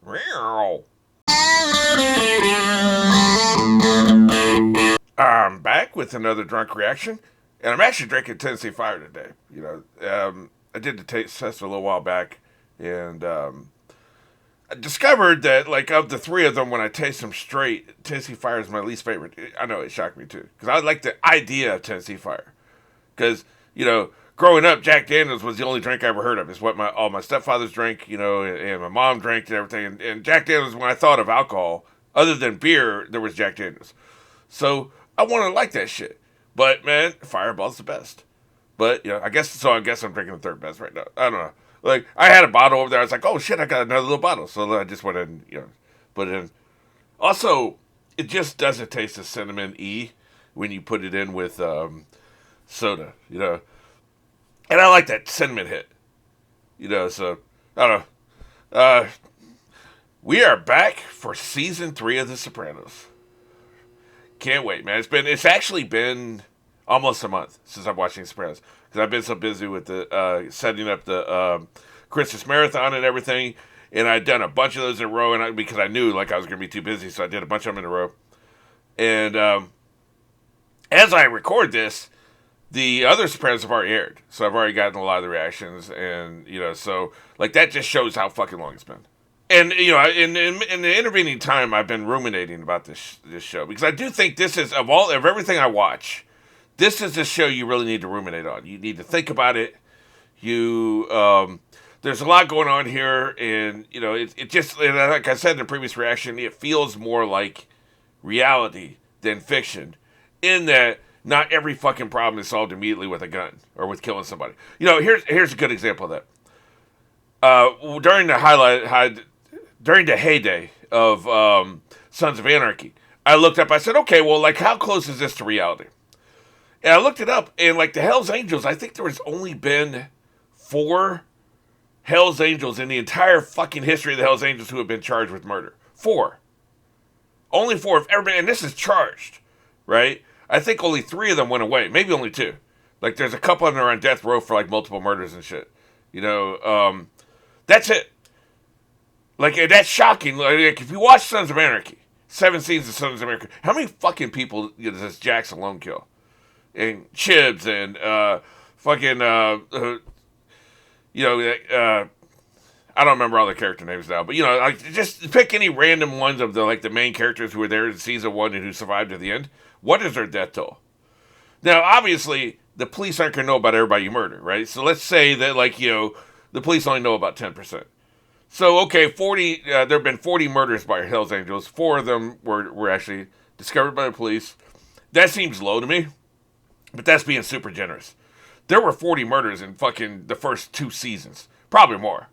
Meow. I'm back with another drunk reaction, and I'm actually drinking Tennessee Fire today. I did the taste test a little while back, and I discovered that like of the three of them, when I taste them straight, Tennessee Fire is my least favorite. I know it shocked me too, because I like the idea of Tennessee Fire, because growing up, Jack Daniels was the only drink I ever heard of. It's what all my stepfathers drank, and my mom drank and everything. And Jack Daniels, when I thought of alcohol, other than beer, there was Jack Daniels. So I want to like that shit. But man, Fireball's the best. But I guess so. I guess I'm drinking the third best right now. I don't know. Like I had a bottle over there. I was like, oh shit, I got another little bottle. So I just went in, put it in. Also, it just doesn't taste of cinnamon when you put it in with soda. And I like that cinnamon hit. So I don't know. We are back for season 3 of The Sopranos. Can't wait, man. It's actually been almost a month since I'm watching Sopranos, because I've been so busy with the setting up the Christmas marathon and everything, and I'd done a bunch of those in a row, and because I knew like I was gonna be too busy, so I did a bunch of them in a row. And as I record this, the other Sopranos have already aired, so I've already gotten a lot of the reactions, and so like that just shows how fucking long it's been. And in the intervening time, I've been ruminating about this show, because I do think this is of everything I watch, this is the show you really need to ruminate on. You need to think about it. There's a lot going on here, and it just, and like I said in the previous reaction, it feels more like reality than fiction, in that not every fucking problem is solved immediately with a gun or with killing somebody. Here's a good example of that. During the heyday of Sons of Anarchy, I looked up. I said, okay, well, like, how close is this to reality? And I looked it up, and like the Hell's Angels, I think there has only been 4 Hell's Angels in the entire fucking history of the Hell's Angels who have been charged with murder. 4. Only 4 have ever been, and this is charged, right? I think only 3 of them went away. Maybe only 2. Like, there's a couple of them that are on death row for like multiple murders and shit. That's it. Like, that's shocking. Like, if you watch Sons of Anarchy, 7 seasons of Sons of Anarchy, how many fucking people does Jax alone kill? And Chibs and I don't remember all the character names now, but like, just pick any random ones of the main characters who were there in season 1 and who survived to the end. What is their death toll? Now, obviously, the police aren't going to know about everybody you murder, right? So let's say that the police only know about 10%. So, okay, 40. There have been 40 murders by Hell's Angels. 4 of them were actually discovered by the police. That seems low to me, but that's being super generous. There were 40 murders in fucking the first 2 seasons, probably more,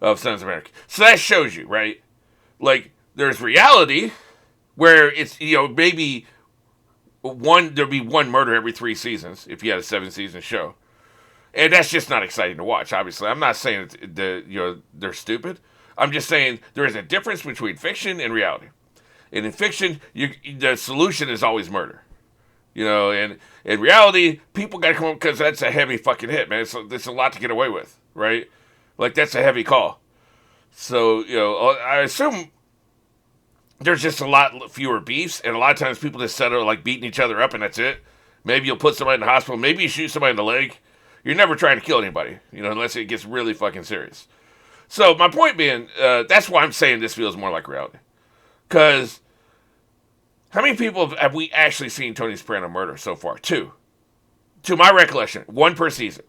of Sons of Anarchy. So that shows you, right? Like, there's reality where it's maybe there'd be 1 murder every 3 seasons if you had a 7-season show. And that's just not exciting to watch, obviously. I'm not saying they're stupid. I'm just saying there is a difference between fiction and reality. And in fiction, the solution is always murder. And in reality, people got to come up, because that's a heavy fucking hit, man. It's a lot to get away with, right? Like, that's a heavy call. So, I assume there's just a lot fewer beefs, and a lot of times people just settle like beating each other up, and that's it. Maybe you'll put somebody in the hospital. Maybe you shoot somebody in the leg. You're never trying to kill anybody, unless it gets really fucking serious. So my point being, that's why I'm saying this feels more like reality. Because how many people have we actually seen Tony Soprano murder so far? 2. To my recollection, 1 per season.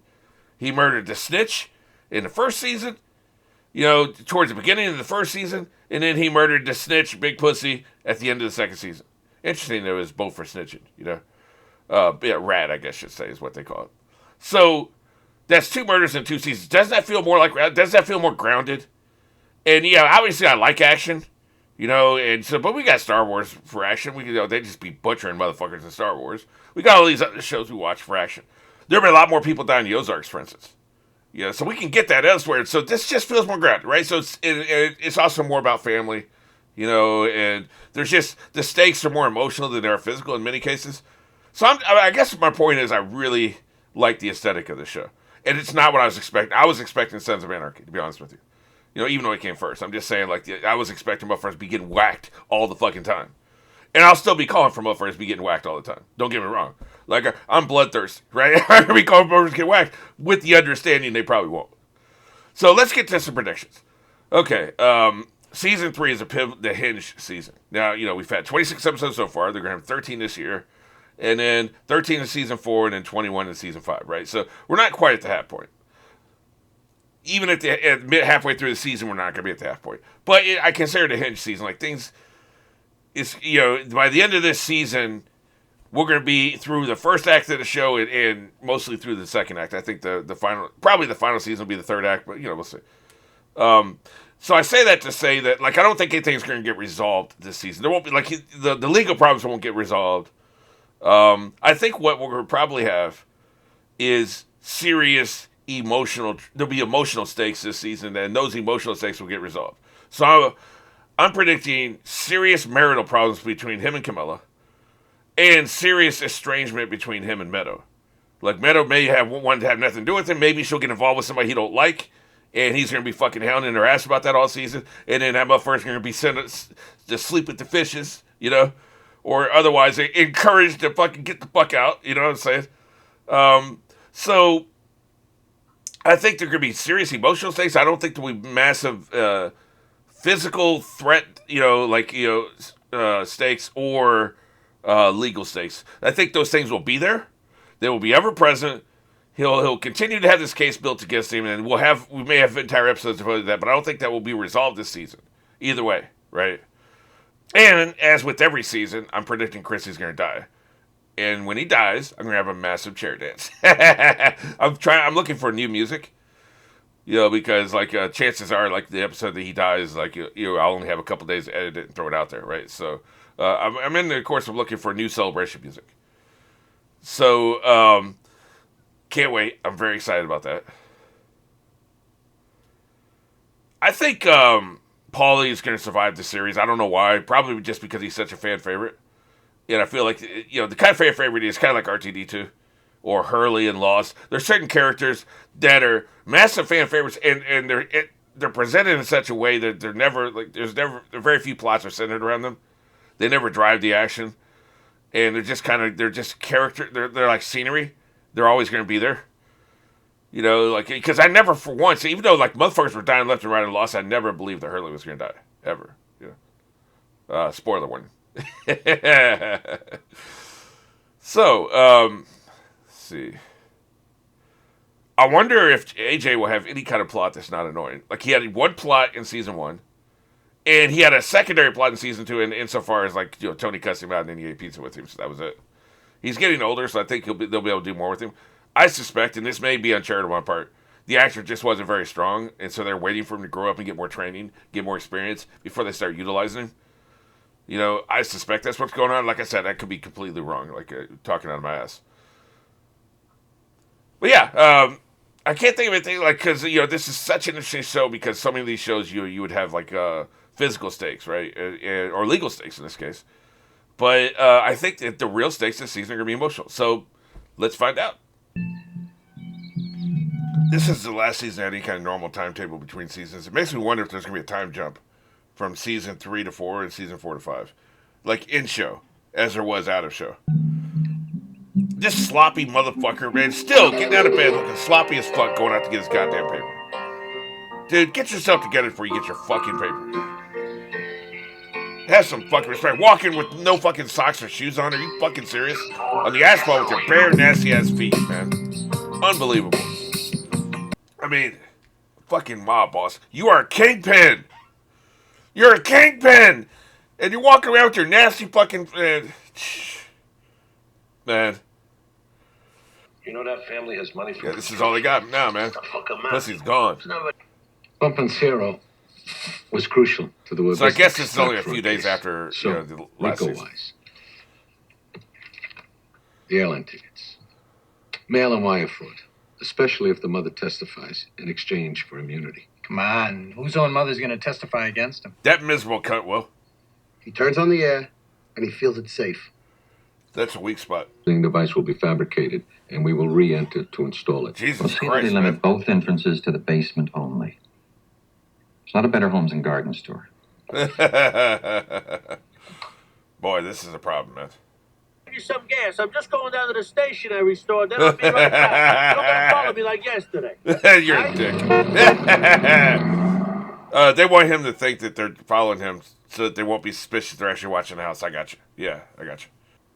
He murdered the snitch in the first season, towards the beginning of the first season, and then he murdered the snitch, big pussy, at the end of the second season. Interesting, though, is both for snitching, rat, I guess I should say, is what they call it. So, that's 2 murders in 2 seasons. Doesn't that feel more doesn't that feel more grounded? And obviously I like action, and so, but we got Star Wars for action. They just be butchering motherfuckers in Star Wars. We got all these other shows we watch for action. There have been a lot more people dying in the Ozarks, for instance. So we can get that elsewhere. So this just feels more grounded, right? So it's also more about family, and there's just, the stakes are more emotional than they are physical in many cases. So I guess my point is I really like the aesthetic of the show. And it's not what I was expecting. I was expecting Sons of Anarchy, to be honest with you. You know, even though it came first. I'm just saying, like, I was expecting motherfuckers to be getting whacked all the fucking time. And I'll still be calling for motherfuckers to be getting whacked all the time. Don't get me wrong. Like, I'm bloodthirsty, right? I'm going to be calling for motherfuckers to get whacked with the understanding they probably won't. So let's get to some predictions. Okay, season 3 is the Hinge season. Now, you know, we've had 26 episodes so far. They're going to have 13 this year. And then 13 in season 4, and then 21 in season 5, right? So we're not quite at the half point. Even at halfway through the season, we're not going to be at the half point. But I consider the Hinge season, like, things, it's, you know, by the end of this season, we're going to be through the first act of the show and mostly through the second act. I think the final season will be the third act, but, you know, we'll see. So I say that to say that, like, I don't think anything's going to get resolved this season. There won't be, like, the legal problems won't get resolved. I think what we're going to probably have is serious there'll be emotional stakes this season, and those emotional stakes will get resolved. So I'm predicting serious marital problems between him and Camilla, and serious estrangement between him and Meadow. Like, Meadow may have one to have nothing to do with him. Maybe she'll get involved with somebody he don't like, and he's going to be fucking hounding her ass about that all season. And then that motherfucker's going to be sent to sleep with the fishes, you know? Or otherwise encouraged to fucking get the fuck out, you know what I'm saying? So I think there could be serious emotional stakes. I don't think there will be massive physical threat, you know, like, you know, stakes or legal stakes. I think those things will be there. They will be ever present. He'll continue to have this case built against him, and we may have entire episodes devoted to that, but I don't think that will be resolved this season. Either way, right? And as with every season, I'm predicting Chrissy's going to die. And when he dies, I'm going to have a massive chair dance. I'm looking for new music. You know, because, like, chances are, like, the episode that he dies, like, you know, I'll only have a couple days to edit it and throw it out there, right? So, I'm in the course of looking for new celebration music. So, can't wait. I'm very excited about that. I think, Paulie is going to survive the series. I don't know why. Probably just because he's such a fan favorite. And I feel like, you know, the kind of fan favorite is kind of like RTD2 or Hurley and Lost. There's certain characters that are massive fan favorites, and they're presented in such a way that they're never, like, very few plots are centered around them. They never drive the action. And they're just character, they're like scenery. They're always going to be there. You know, like, because I never, for once, even though, like, motherfuckers were dying left and right and Lost, I never believed that Hurley was going to die. Ever. You know? Spoiler warning. So, let's see. I wonder if AJ will have any kind of plot that's not annoying. Like, he had one plot in season 1, and he had a secondary plot in season 2, insofar as, like, you know, Tony cussed him out and then he ate pizza with him, so that was it. He's getting older, so I think they'll be able to do more with him. I suspect, and this may be uncharitable on my part, the actor just wasn't very strong, and so they're waiting for him to grow up and get more training, get more experience, before they start utilizing him. You know, I suspect that's what's going on. Like I said, I could be completely wrong, like, talking out of my ass. But yeah, I can't think of anything, like, because, you know, this is such an interesting show, because so many of these shows you would have, like, physical stakes, right? Or legal stakes in this case. But I think that the real stakes this season are going to be emotional. So let's find out. This is the last season at any kind of normal timetable between seasons. It makes me wonder if there's going to be a time jump from season 3 to 4 and season 4 to 5. Like in show, as there was out of show. This sloppy motherfucker, man, still getting out of bed looking sloppy as fuck, going out to get his goddamn paper. Dude, get yourself together before you get your fucking paper. Have some fucking respect. Walking with no fucking socks or shoes on. Are you fucking serious? On the asphalt with your bare, nasty ass feet, man. Unbelievable. I mean, fucking mob boss. You are a kingpin. You're a kingpin. And you're walking around with your nasty fucking... man. You know that family has money for... Yeah, this is all they got now, man. Pussy's gone. Bumpin's hero was crucial to the work. So I guess this is only a few days after, so, you know, the last season. Wise. The airline tickets. Mail and wire fraud. Especially if the mother testifies in exchange for immunity. Come on. Whose own mother's going to testify against him? That miserable cunt will. He turns on the air, and he feels it's safe. That's a weak spot. The device will be fabricated, and we will re-enter to install it. Jesus Proceed to limit both entrances to the basement only. There's a lot of better homes and garden store. Boy, this is a problem, man. Give you some gas. I'm just going down to the stationery store. Then I'll be right back. Don't gonna follow me like yesterday. You're a dick. They want him to think that they're following him so that they won't be suspicious they're actually watching the house. I got you. Yeah, I got you.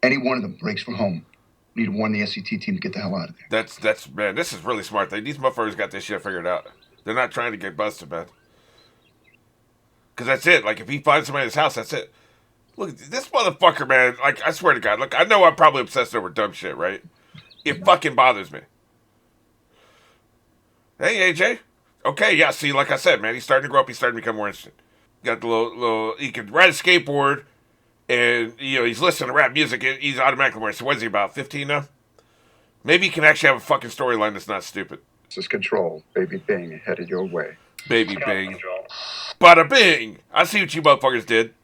Any one of them breaks from home. We need to warn the SCT team to get the hell out of there. That's man, this is really smart. These motherfuckers got this shit figured out. They're not trying to get busted, man. Because that's it. Like, if he finds somebody in his house, that's it. Look, this motherfucker, man, like, I swear to God, look, I know I'm probably obsessed over dumb shit, right? It fucking bothers me. Hey, AJ. Okay, yeah, see, like I said, man, he's starting to grow up. He's starting to become more interesting. Got the little he can ride a skateboard, and, you know, he's listening to rap music. He's automatically more. So what is he, about 15 now? Maybe he can actually have a fucking storyline that's not stupid. This is Control. Baby Bing headed your way. Baby Bing. Bada bing! I see what you motherfuckers did.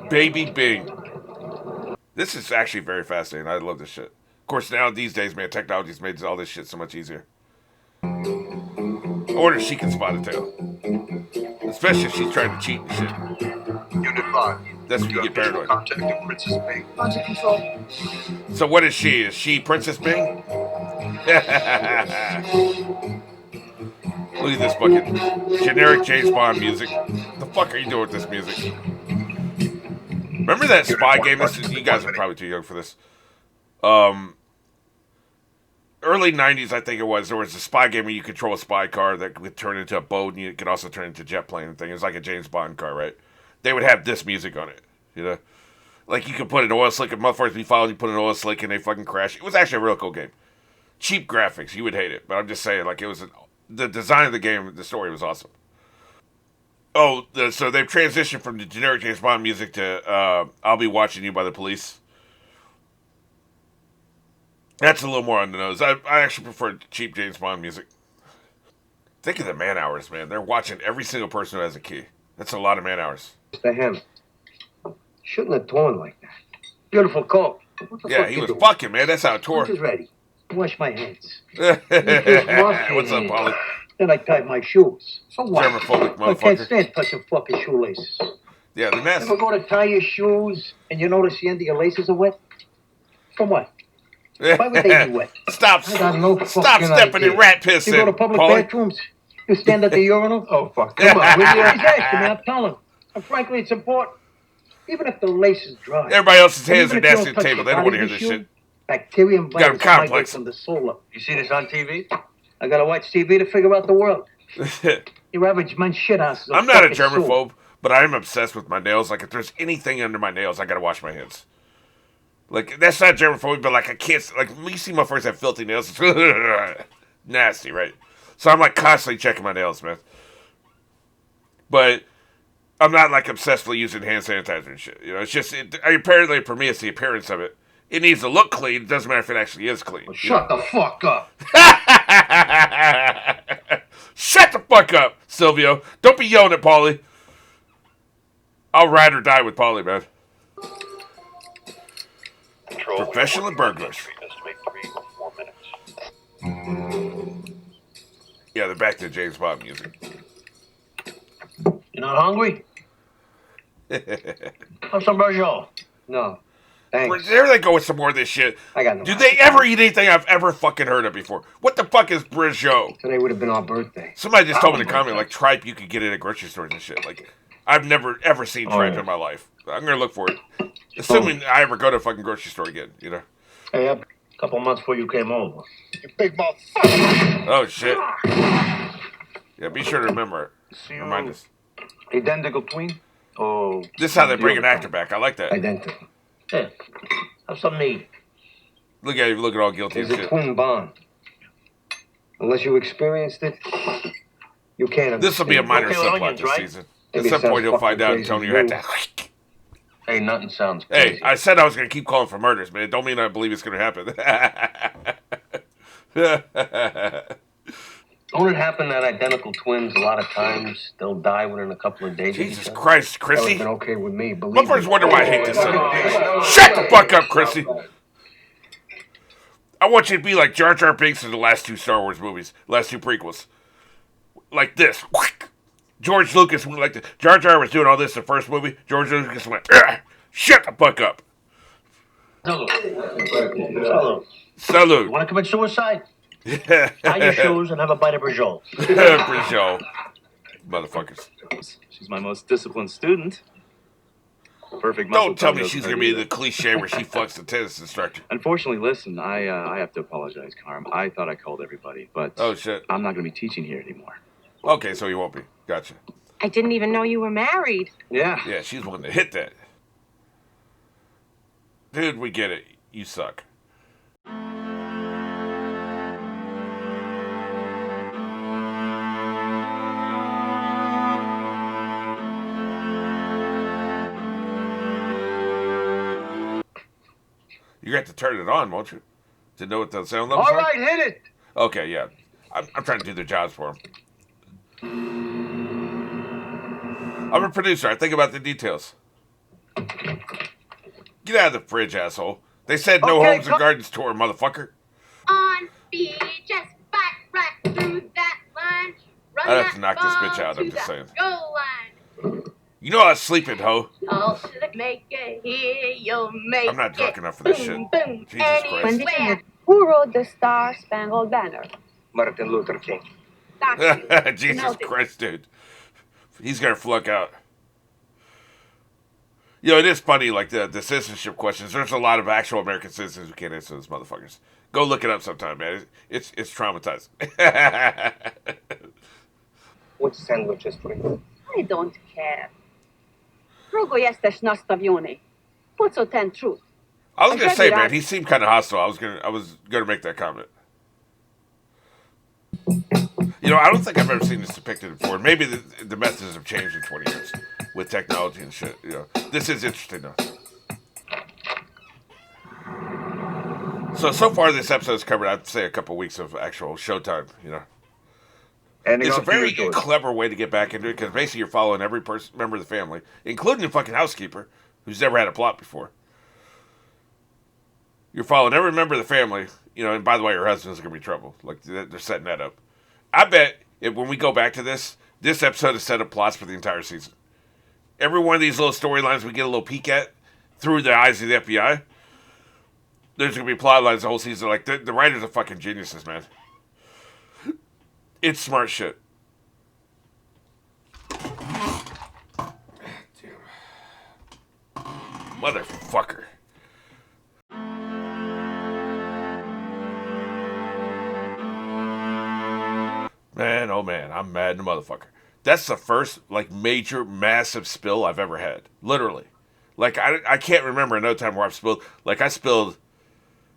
Baby Bing. This is actually very fascinating. I love this shit. Of course, now these days, man, technology's made all this shit so much easier. I wonder if she can spot a tail. Especially if she's trying to cheat and shit. Unit 5. That's when you get paranoid. Contact of Princess Bing. Under control. So what is she? Is she Princess Bing? Look at this fucking generic James Bond music. The fuck are you doing with this music? Remember that spy game? You guys are probably too young for this. Early 90s, I think it was. There was a spy game where you control a spy car that would turn into a boat, and you could also turn into a jet plane and thing. It was like a James Bond car, right? They would have this music on it, you know? Like, you could put an oil slick, and motherfuckers be following you, put an oil slick, and they fucking crash. It was actually a real cool game. Cheap graphics, you would hate it. But I'm just saying, like, it was... The design of the game, the story was awesome. Oh, so they've transitioned from the generic James Bond music to I'll Be Watching You by the Police. That's a little more on the nose. I actually prefer cheap James Bond music. Think of the man hours, man. They're watching every single person who has a key. That's a lot of man hours. Mr. Ham. Shouldn't have torn like that. Beautiful coat. Yeah, he was fucking, man. That's how it tore. Lunch is ready. Wash my hands. What's up, Polly? Then I tied my shoes. So what? Germophobic I can't motherfucker. stand touching fucking shoelaces. Yeah, they're nasty. Ever go to tie your shoes and you notice the end of your laces are wet? From what? Why would they be wet? Stop I got no stepping idea. in rat piss. You go to public Paulie. bathrooms, you stand at the urinal. Oh, fuck. Come on, will you? He's asking me, I'm telling him. And frankly, it's important. Even if the lace is dry. Everybody else's hands are Even if you nasty don't at the touch table. the They don't want to bottom hear of this the shit. shoe, Bacteria and Got 'em viruses migrate complex. from the soul up. You see this on TV? I gotta watch TV to figure out the world. Your average man's shit house is I'm not a fucking sewer. germaphobe, but I am obsessed with my nails. Like, if there's anything under my nails, I gotta wash my hands. Like, that's not germaphobic, but, like, I can't... Like, when you see motherfuckers have filthy nails, it's nasty, right? So I'm, like, constantly checking my nails, man. But I'm not, like, obsessively using hand sanitizer and shit. You know, it's just... apparently, for me, it's the appearance of it. It needs to look clean. It doesn't matter if it actually is clean. Well, shut the fuck up. Shut the fuck up, Silvio. Don't be yelling at Paulie. I'll ride or die with Paulie, man. Control. Professional burglars. Estimate 3 or 4 minutes. Yeah, they're back to James Bond music. You're not hungry? Have some Bergeron. No. Thanks. There they go with some more of this shit. I got no Do they ever eat anything I've ever fucking heard of before? What the fuck is Brigeot? Today would have been our birthday. Somebody just told me in the comment, like, tripe you could get it at grocery stores and shit. Like, I've never, ever seen tripe in my life. I'm gonna look for it. Assuming I ever go to a fucking grocery store again, you know? Hey, a couple months before you came over. You big motherfucker. Oh, shit. Yeah, be sure to remember it. Remind us. Identical twin? Oh. This is how they bring an actor back. I like that. Identical. Hey, have some meat. Look at you looking all guilty It's and a shit. twin bond. Unless you experienced it, you can't understand. This will be a minor Okay, subplot onions, this right? season. At Maybe it some sounds point, he'll find out fucking and Tony crazy had to to. Hey, nothing sounds Hey, crazy. I said I was going to keep calling for murders, man. It don't mean I believe it's going to happen. Don't it happen that identical twins, a lot of times, they'll die within a couple of days? of Jesus each other? Christ, That would Chrissy. have been okay with me, believe Motherfuckers me. wonder why I hate this son of a bitch. Shut the fuck up, Chrissy. I want you to be like Jar Jar Binks in the last 2 Star Wars movies, last 2 prequels. Like this. George Lucas went like Jar Jar was doing all this in the first movie. George Lucas went, shut the fuck up. Hello. Salute. You want to commit suicide? Yeah. Tie your shoes and have a bite of Brajol. Brajol. Motherfuckers. She's my most disciplined student. Perfect muscle. Don't tell me she's going to be the cliche where she fucks the tennis instructor. Unfortunately, listen, I have to apologize, Carm. I thought I called everybody, but oh, shit. I'm not going to be teaching here anymore. Okay, so you won't be. Gotcha. I didn't even know you were married. Yeah. Yeah, she's wanting to hit that. Dude, we get it. You suck. You have to turn it on, won't you? To know what the sound levels are? All right, hit it. Okay, yeah. I'm trying to do their jobs for them. I'm a producer. I think about the details. Get out of the fridge, asshole. They said no homes and gardens tour, motherfucker. On speed, just back right through that line. Run I have to that knock this ball bitch out, I'm to just the saying. goal line. You know I was sleeping, ho. Oh, make it here, you'll make I'm not drunk enough for this shit. boom, Jesus Christ. Who wrote the Star Spangled Banner? Martin Luther King. Jesus Christ, dude. He's gonna flunk out. You know, it is funny, like the citizenship questions. There's a lot of actual American citizens who can't answer those motherfuckers. Go look it up sometime, man. It's traumatizing. Which sandwich is for you? I don't care. Drugo jesteś nastawiony. Po co ten truth? I was gonna say, man, he seemed kind of hostile. I was gonna make that comment. You know, I don't think I've ever seen this depicted before. Maybe the methods have changed in 20 years with technology and shit. You know, this is interesting though. So far this episode's covered, I'd say, a couple weeks of actual showtime. You know, it's a very clever way to get back into it because basically you're following every member of the family, including the fucking housekeeper who's never had a plot before. You're following every member of the family, you know, and by the way, her husband's going to be trouble. Like, they're setting that up. I bet when we go back to this episode is set up plots for the entire season. Every one of these little storylines we get a little peek at through the eyes of the FBI, there's going to be plot lines the whole season. Like, the writers are fucking geniuses, man. It's smart shit. Motherfucker. Man, oh man, I'm mad in the motherfucker. That's the first, like, major, massive spill I've ever had. Literally. Like, I can't remember another time where I've spilled, like, I spilled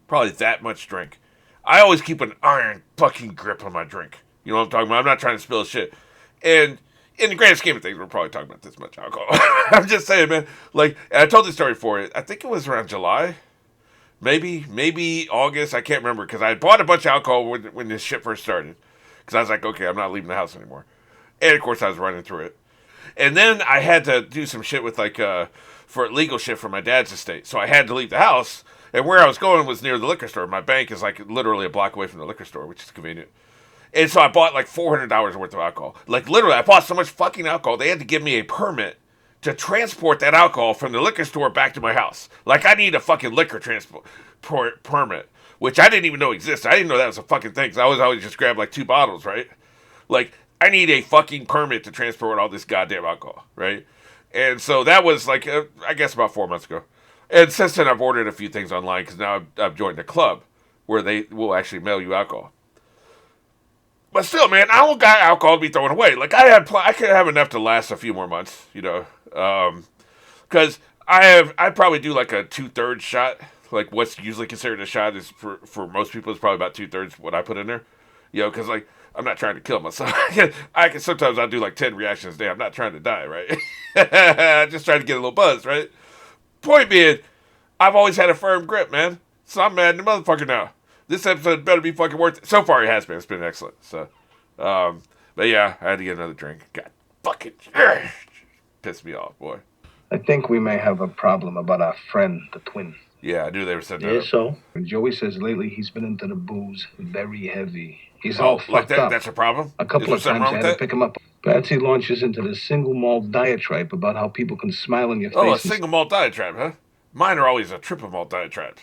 probably that much drink. I always keep an iron fucking grip on my drink. You know what I'm talking about? I'm not trying to spill shit. And in the grand scheme of things, we're probably talking about this much alcohol. I'm just saying, man. Like, and I told this story for it. I think it was around July. Maybe August. I can't remember because I bought a bunch of alcohol when this shit first started. Because I was like, okay, I'm not leaving the house anymore. And, of course, I was running through it. And then I had to do some shit with, like, for legal shit for my dad's estate. So I had to leave the house. And where I was going was near the liquor store. My bank is, like, literally a block away from the liquor store, which is convenient. And so I bought, like, $400 worth of alcohol. Like, literally, I bought so much fucking alcohol, they had to give me a permit to transport that alcohol from the liquor store back to my house. Like, I need a fucking liquor transport permit. Which I didn't even know existed. I didn't know that was a fucking thing. Because I always just grab like 2 bottles, right? Like, I need a fucking permit to transport all this goddamn alcohol, right? And so that was like, I guess about 4 months ago. And since then, I've ordered a few things online because now I've joined a club where they will actually mail you alcohol. But still, man, I don't got alcohol to be throwing away. Like, I could have enough to last a few more months, you know? Because I probably do like a 2/3 shot. Like, what's usually considered a shot is, for most people, is probably about 2/3 what I put in there. You know, because, like, I'm not trying to kill myself. Sometimes I'll do, like, 10 reactions a day. I'm not trying to die, right? I'm just trying to get a little buzz, right? Point being, I've always had a firm grip, man. So I'm mad at the motherfucker now. This episode better be fucking worth it. So far, it has been. It's been excellent. So, but yeah, I had to get another drink. God, fucking pissed me off, boy. I think we may have a problem about our friend, the twin. Yeah, I knew they were said that. Yeah, so? And Joey says lately he's been into the booze very heavy. He's all fucked up. That's a problem? A couple of times I had to pick him up. Patsy launches into the single malt diatribe about how people can smile in your face. Oh, a single malt diatribe, huh? Mine are always a triple malt diatribe.